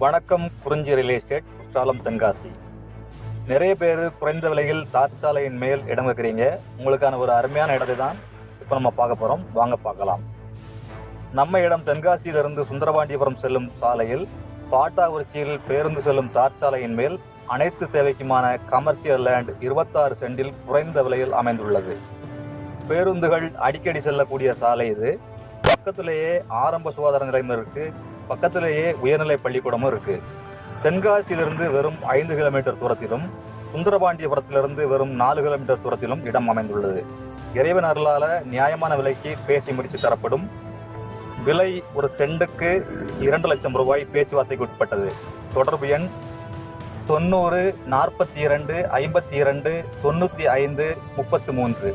வணக்கம். குறிஞ்சி real estate, Courtallam, Tenkasi. நிறைய பேர் குறைந்த விலையில் தார்ச்சாலையின் மேல் இடம் வைக்கிறீங்க. உங்களுக்கான ஒரு அருமையான இடத்தை தான் இப்போ நம்ம பார்க்க போகிறோம். வாங்க பார்க்கலாம். நம்ம இடம் தென்காசியிலிருந்து சுந்தரபாண்டியபுரம் செல்லும் சாலையில் பாட்டாக்குறிச்சியில் பேருந்து செல்லும் தார்ச்சாலையின் மேல் அனைத்து தேவைக்குமான கமர்ஷியல் லேண்ட் 26 சென்டில் குறைந்த விலையில் அமைந்துள்ளது. பேருந்துகள் அடிக்கடி செல்லக்கூடிய சாலை இது. பக்கத்திலேயே ஆரம்ப சுகாதார நிலையம் இருக்கு. பக்கத்திலேயே உயர்நிலை பள்ளிக்கூடமும் இருக்கு. தென்காசியிலிருந்து வெறும் 5 கிலோமீட்டர் தூரத்திலும் சுந்தரபாண்டியபுரத்திலிருந்து வெறும் 4 கிலோமீட்டர் தூரத்திலும் இடம் அமைந்துள்ளது. இறைவன் அருளால நியாயமான விலைக்கு பேசி முடித்து தரப்படும். விலை ஒரு சென்ட்டுக்கு 2 லட்சம் ரூபாய் பேச்சுவார்த்தைக்கு உட்பட்டது. தொடர்பு எண் 90 42 52 95 33.